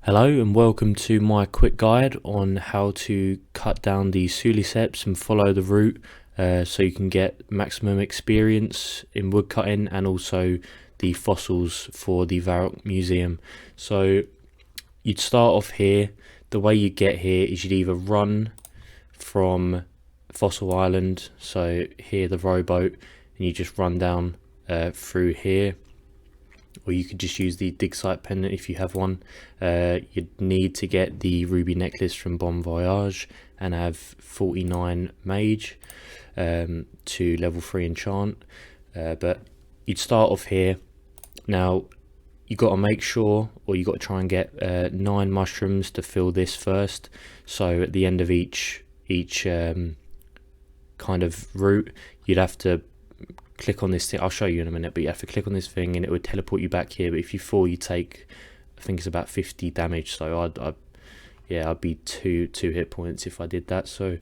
Hello and welcome to my quick guide on how to cut down the Sulliusceps and follow the route so you can get maximum experience in woodcutting and also the fossils for the Varrock Museum. So you'd start off here. The way you get here is you'd either run from Fossil Island, so here the rowboat, and you just run down through here, or you could just use the digsite pendant if you have one. You'd need to get the ruby necklace from Bon Voyage and have 49 mage to level 3 enchant, but you'd start off here. Now you got to make sure, or you got to try and get 9 mushrooms to fill this first, so at the end of each kind of route you'd have to click on this thing. I'll show you in a minute, but you have to click on this thing and it would teleport you back here. But if you fall, you take, I think it's about 50 damage, so I'd be two hit points if I did that. So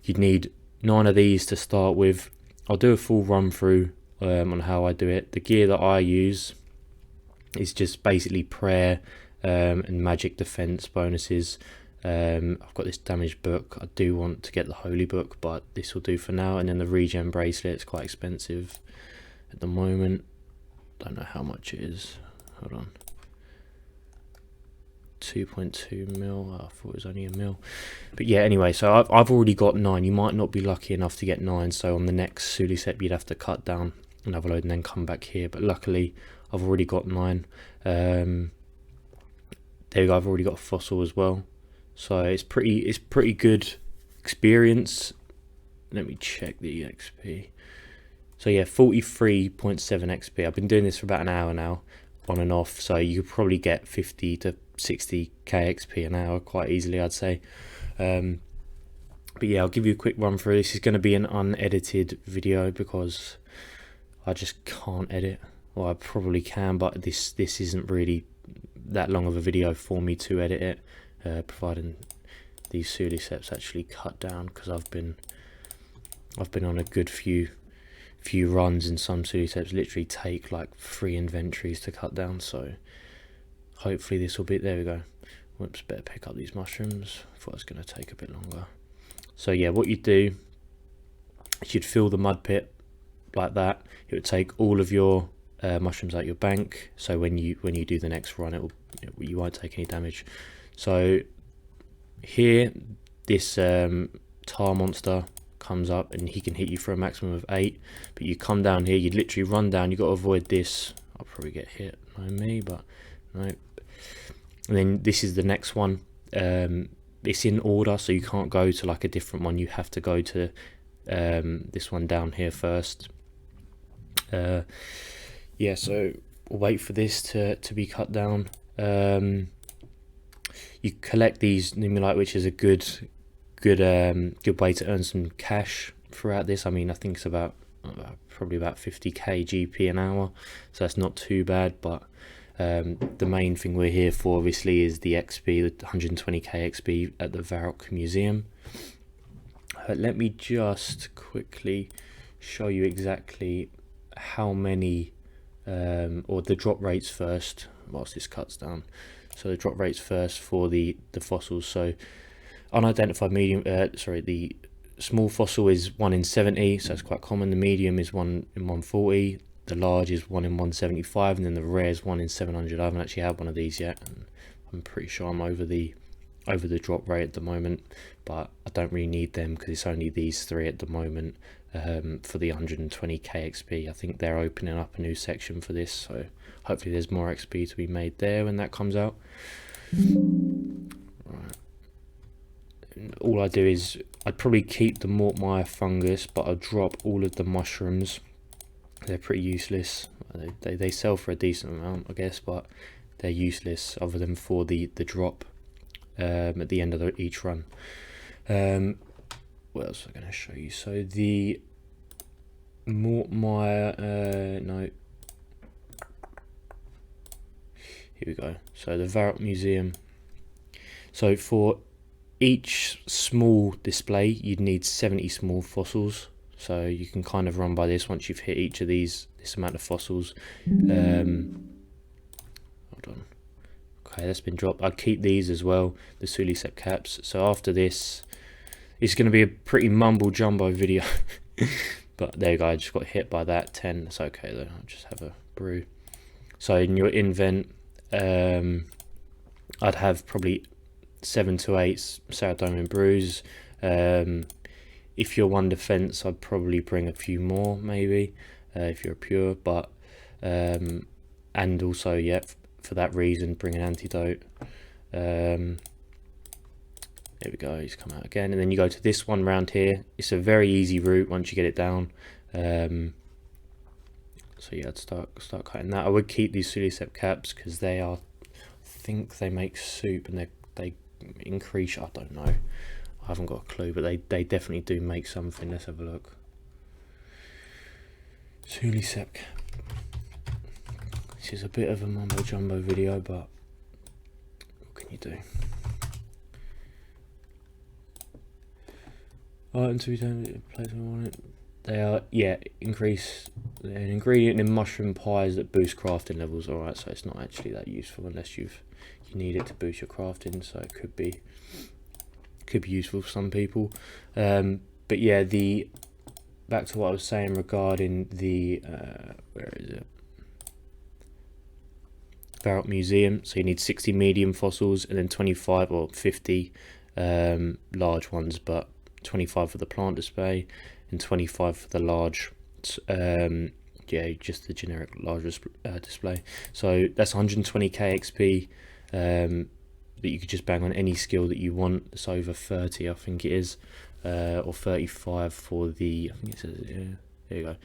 you'd need 9 of these to start with. I'll do a full run through on how I do it. The gear that I use is just basically prayer and magic defense bonuses. I've got this damage book. I do want to get the holy book, but this will do for now. And then the regen bracelet, it's quite expensive at the moment. Don't know how much it is. Hold on. 2.2 mil. I thought it was only a mil, but yeah, anyway, so I've already got 9. You might not be lucky enough to get 9, so on the next Sulliuscep you'd have to cut down another load and then come back here, but luckily I've already got 9. There you go, I've already got a fossil as well, so it's pretty good experience. Let me check the XP. So yeah, 43.7 XP. I've been doing this for about an hour now, on and off, so you could probably get 50 to 60k XP an hour quite easily, I'd say. But yeah, I'll give you a quick run through. This is going to be an unedited video because I just can't edit. Well, I probably can, but this isn't really that long of a video for me to edit it, providing these Sulliusceps actually cut down, because I've been on a good few runs, and some Sulliusceps literally take like 3 inventories to cut down, so hopefully this will be, there we go. Whoops, better pick up these mushrooms. I thought it was going to take a bit longer. So yeah, what you do is you'd fill the mud pit like that. It would take all of your mushrooms out your bank, so when you do the next run, you won't take any damage. So here, this tar monster comes up and he can hit you for a maximum of 8, but you come down here, you literally run down. You got to avoid this. I'll probably get hit, no me, but no. And then this is the next one. It's in order, so you can't go to like a different one. You have to go to this one down here first. Yeah, so we'll wait for this to be cut down. You collect these numulite, which is a good way to earn some cash throughout this. I mean, I think it's about probably about 50k GP an hour, so that's not too bad. But the main thing we're here for, obviously, is the XP, the 120k XP at the Varrock Museum. Let me just quickly show you exactly how many, or the drop rates first, whilst this cuts down. So the drop rates first for the fossils. So unidentified medium, the small fossil is 1 in 70, so it's quite common. The medium is 1 in 140. The large is 1 in 175, and then the rare is 1 in 700. I haven't actually had one of these yet, and I'm pretty sure I'm over the drop rate at the moment, but I don't really need them because it's only these 3 at the moment for the 120k XP. I think they're opening up a new section for this, so hopefully there's more XP to be made there when that comes out. Right. All I do is I'd probably keep the Mortmire fungus, but I'll drop all of the mushrooms. They're pretty useless. They sell for a decent amount, I guess, but they're useless other than for the drop at the end of each run. What else am I going to show you? So the Mortmire, no, here we go. So the Varrock Museum. So for each small display, you'd need 70 small fossils. So you can kind of run by this once you've hit each of this amount of fossils. Hold on. Okay, that's been dropped. I'd keep these as well, the Sulliuscep caps. So after this, it's going to be a pretty mumble jumbo video. But there you go, I just got hit by that. 10, that's okay though, I'll just have a brew. So in your invent, I'd have probably 7 to 8 saradomin brews. If you're one defense, I'd probably bring a few more maybe, if you're pure, but and also, yeah, for that reason, bring an antidote. There we go, he's come out again. And then you go to this one round here. It's a very easy route once you get it down. So yeah, I'd start cutting that. I would keep these Sulliuscep caps because they are, I think they make soup, and they increase, I don't know, I haven't got a clue, but they definitely do make something. Let's have a look. Sulliuscep. This is a bit of a mumbo jumbo video, but what can you do? Items we don't place on it. They are, yeah, increase an ingredient in mushroom pies that boost crafting levels. Alright, so it's not actually that useful unless you need it to boost your crafting, so it could be useful for some people. But yeah, back to what I was saying regarding the where is it? Barrett Museum. So you need 60 medium fossils and then 25 or 50 large ones, but 25 for the plant display and 25 for the large, yeah, just the generic large display. So that's 120k XP that you could just bang on any skill that you want. It's over 30, I think it is, or 35 for the, I think it says, yeah, there you go,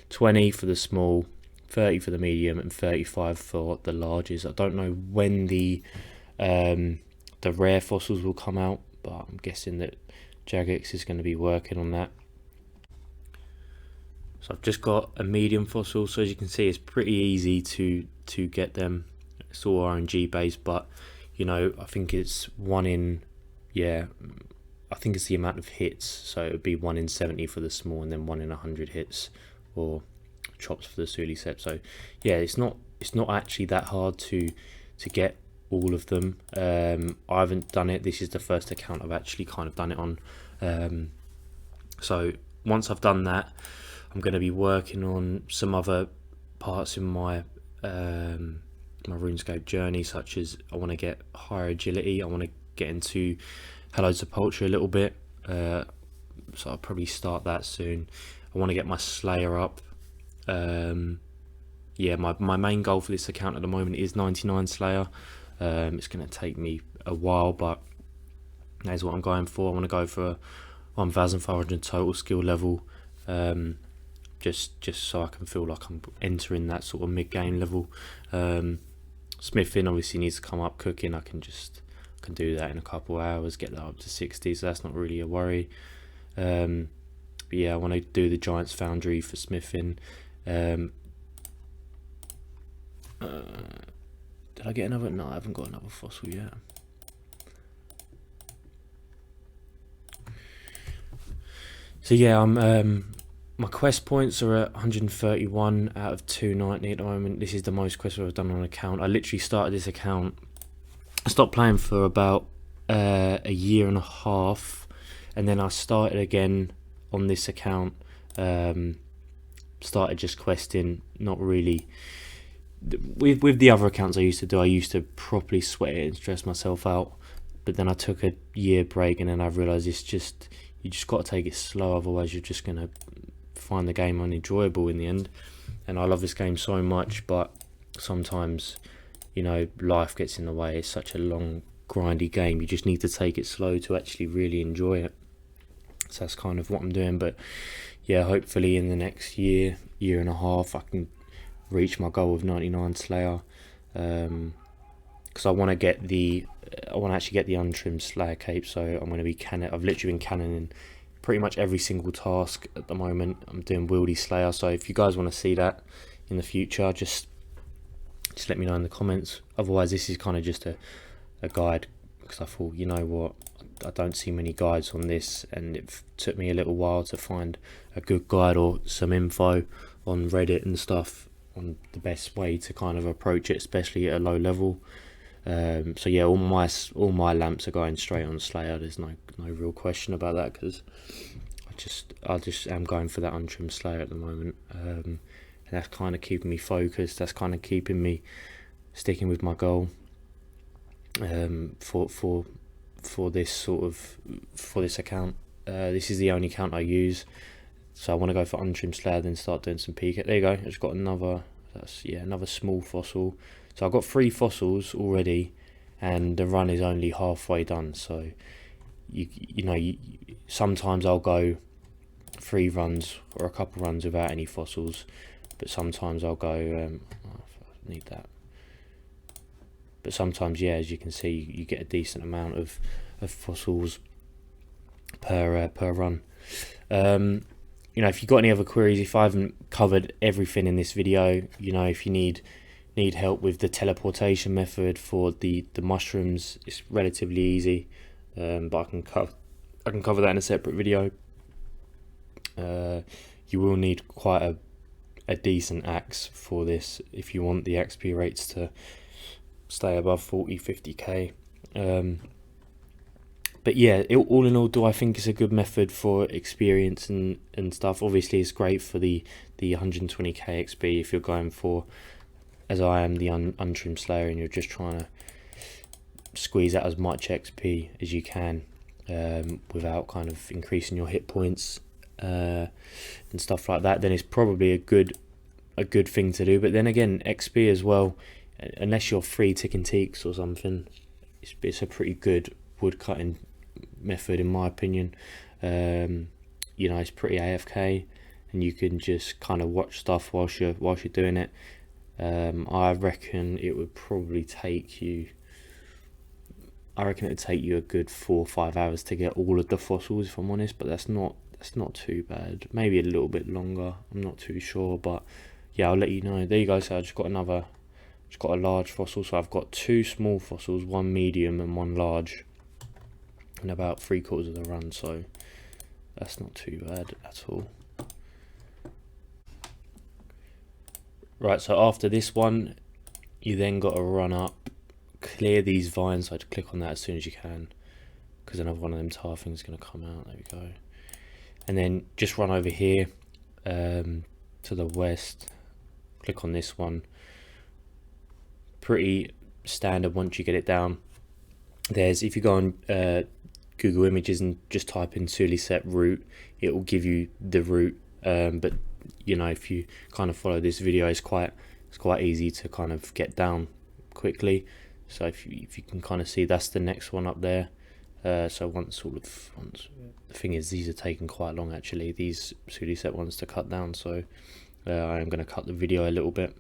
20 for the small, 30 for the medium, and 35 for the larges. I don't know when the rare fossils will come out, but I'm guessing that Jagex is going to be working on that. So I've just got a medium fossil, so as you can see it's pretty easy to get them. It's all RNG based, but you know, I think it's 1 in, yeah, I think it's the amount of hits, so it would be 1 in 70 for the small and then 1 in 100 hits or chops for the Sulliuscep. So yeah, it's not actually that hard to get all of them. I haven't done it, this is the first account I've actually kind of done it on. So once I've done that, I'm going to be working on some other parts in my my RuneScape journey, such as I want to get higher agility, I want to get into Sulliuscep a little bit, so I'll probably start that soon. I want to get my Slayer up. Yeah, my main goal for this account at the moment is 99 Slayer. It's going to take me a while, but that's what I'm going for. I want to go for 1500 total skill level, just so I can feel like I'm entering that sort of mid-game level. Smithing obviously needs to come up. Cooking, I can do that in a couple of hours, get that up to 60, so that's not really a worry. But yeah, I want to do the Giant's Foundry for smithing. Did I get another? No, I haven't got another fossil yet. So yeah, I'm my quest points are at 131 out of 290 at the moment. This is the most quests I've done on an account. I literally started this account, I stopped playing for about a year and a half, and then I started again on this account. Started just questing, not really. With the other accounts I used to properly sweat it and stress myself out, but then I took a year break, and then I realised it's just, you just got to take it slow, otherwise you're just going to find the game unenjoyable in the end. And I love this game so much, but sometimes, you know, life gets in the way. It's such a long, grindy game, you just need to take it slow to actually really enjoy it. So that's kind of what I'm doing. But yeah, hopefully in the next year and a half I can reach my goal of 99 Slayer, because I want to actually get the untrimmed Slayer cape. So I'm going to be I've literally been cannoning pretty much every single task at the moment. I'm doing Wieldy Slayer, so if you guys want to see that in the future, just let me know in the comments. Otherwise, this is kind of just a guide, because I thought, you know what, I don't see many guides on this, and it took me a little while to find a good guide or some info on Reddit and stuff on the best way to kind of approach it, especially at a low level. So yeah, all my lamps are going straight on Slayer. There's no real question about that, because I just am going for that untrimmed Slayer at the moment, and that's kind of keeping me focused. That's kind of keeping me sticking with my goal, for this account. This is the only account I use, so I want to go for untrimmed Slayer, then start doing some peak. There you go. I just got another small fossil. So I've got 3 fossils already, and the run is only halfway done. So you know, sometimes I'll go 3 runs or a couple runs without any fossils, but sometimes I'll go I need that. But sometimes, yeah, as you can see, you get a decent amount of fossils per run. You know, if you've got any other queries, if I haven't covered everything in this video, you know, if you need help with the teleportation method for the mushrooms, it's relatively easy, but I can cover that in a separate video. You will need quite a decent axe for this if you want the XP rates to stay above 40-50k. But yeah, all in all, do I think it's a good method for experience and stuff? Obviously, it's great for the 120k XP if you're going for, as I am, the untrimmed Slayer, and you're just trying to squeeze out as much XP as you can, without kind of increasing your hit points and stuff like that. Then it's probably a good thing to do. But then again, XP as well, unless you're free ticking teaks or something, it's a pretty good wood cutting method in my opinion. You know, it's pretty AFK, and you can just kind of watch stuff whilst you're doing it. I reckon it would probably take you, a good 4 or 5 hours to get all of the fossils, if I'm honest, but that's not too bad. Maybe a little bit longer, I'm not too sure, but yeah, I'll let you know. There you go. So I just got a large fossil, so I've got 2 small fossils, 1 medium and 1 large, and about 3/4 of the run, so that's not too bad at all. Right, so after this one, you then got to run up, clear these vines. So I'd click on that as soon as you can, because another one of them tar things is going to come out. There we go. And then just run over here to the west, click on this one. Pretty standard once you get it down. If you go on Google Images and just type in Sulliuscep route, it will give you the route, but you know, if you kind of follow this video, it's quite easy to kind of get down quickly. So if you can kind of see, that's the next one up there. So once the thing is, these are taking quite long actually, these Sulliuscep ones to cut down, so I am going to cut the video a little bit.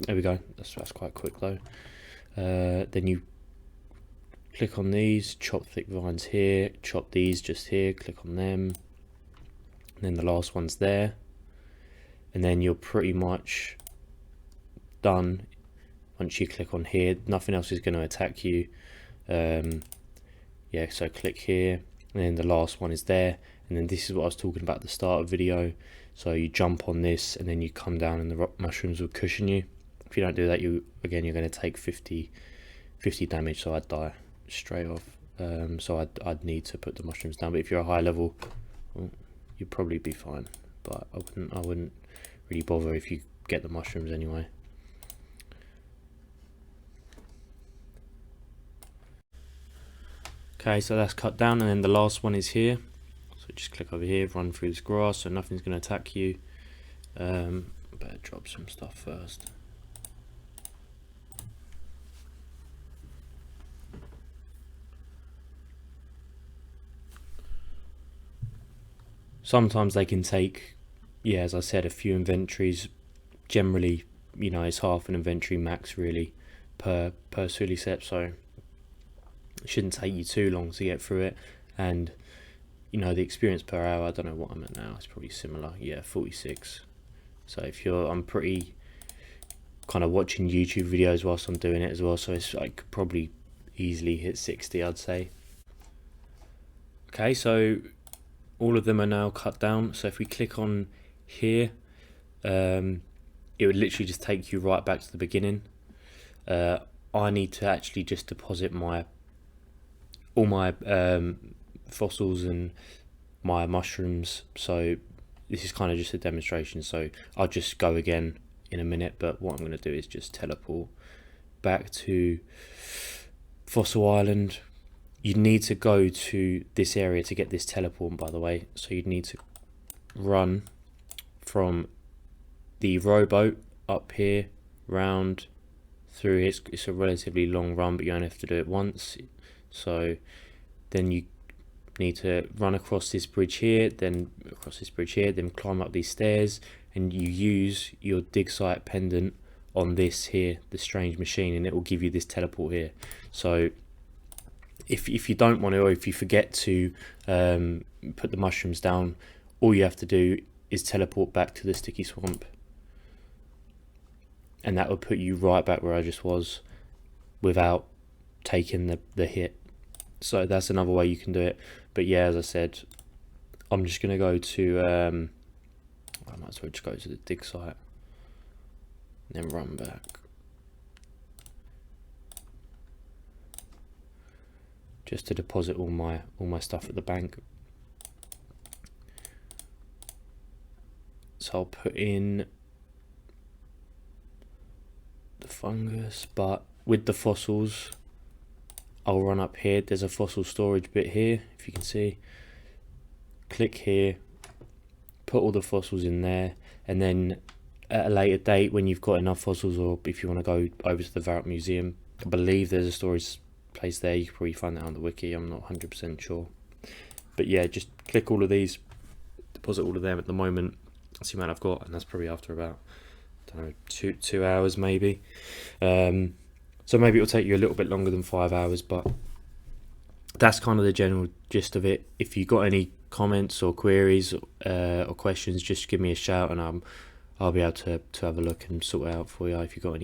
There we go. That's quite quick though. Then you click on these, chop thick vines here, chop these just here, click on them, and then the last one's there, and then you're pretty much done. Once you click on here, nothing else is going to attack you. Yeah, so click here, and then the last one is there, and then this is what I was talking about at the start of the video. So you jump on this, and then you come down, and the rock mushrooms will cushion you. If you don't do that, you're going to take 50 damage, so I'd die straight off. So I'd need to put the mushrooms down, but if you're a high level, well, you'd probably be fine, but I wouldn't really bother if you get the mushrooms anyway. Okay, so that's cut down, and then the last one is here. So just click over here, run through this grass, so nothing's going to attack you. Better drop some stuff first. Sometimes they can take, yeah, as I said, a few inventories. Generally, you know, it's half an inventory max really per Sulliuscep, so it shouldn't take you too long to get through it. And you know, the experience per hour, I don't know what I'm at now, it's probably similar, yeah, 46. So if I'm pretty kind of watching YouTube videos whilst I'm doing it as well, so it's like probably easily hit 60, I'd say. Okay, so all of them are now cut down. So if we click on here, it would literally just take you right back to the beginning. I need to actually just deposit all my fossils and my mushrooms. So this is kind of just a demonstration, so I'll just go again in a minute, but what I'm going to do is just teleport back to Fossil Island. You need to go to this area to get this teleport, by the way, so you'd need to run from the rowboat up here round through. It's a relatively long run, but you only have to do it once. So then you need to run across this bridge here, then across this bridge here, then climb up these stairs, and you use your digsite pendant on this here, the strange machine, and it will give you this teleport here. So if you don't want to, or if you forget to put the mushrooms down, all you have to do is teleport back to the sticky swamp, and that will put you right back where I just was without taking the hit. So that's another way you can do it. But yeah, as I said, I'm just going to go to I might as well just go to the dig site and then run back. Just to deposit all my stuff at the bank. So I'll put in the fungus, but with the fossils, I'll run up here. There's a fossil storage bit here, if you can see. Click here, put all the fossils in there, and then at a later date, when you've got enough fossils, or if you want to go over to the Varrock Museum, I believe there's a storage place there. You can probably find that on the wiki, I'm not 100% sure. But yeah, just click all of these, deposit all of them. At the moment, that's the amount I've got, and that's probably after about, I don't know, two hours maybe. So maybe it'll take you a little bit longer than 5 hours, but that's kind of the general gist of it. If you've got any comments or queries or questions, just give me a shout, and I'll be able to have a look and sort it out for you if you've got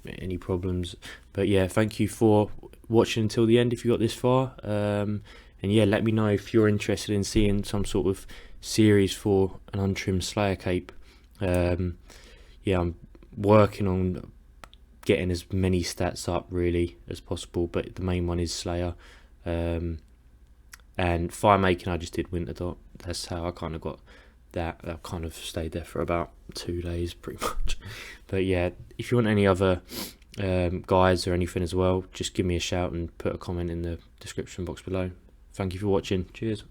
any problems. But yeah, thank you for watching until the end if you got this far. And yeah, let me know if you're interested in seeing some sort of series for an untrimmed Slayer cape. Yeah, I'm working on getting as many stats up really as possible, but the main one is Slayer. And fire making, I just did Winter Dot. That's how I kind of got that. I kind of stayed there for about 2 days pretty much. But yeah, if you want any other guides or anything as well, just give me a shout and put a comment in the description box below. Thank you for watching. Cheers.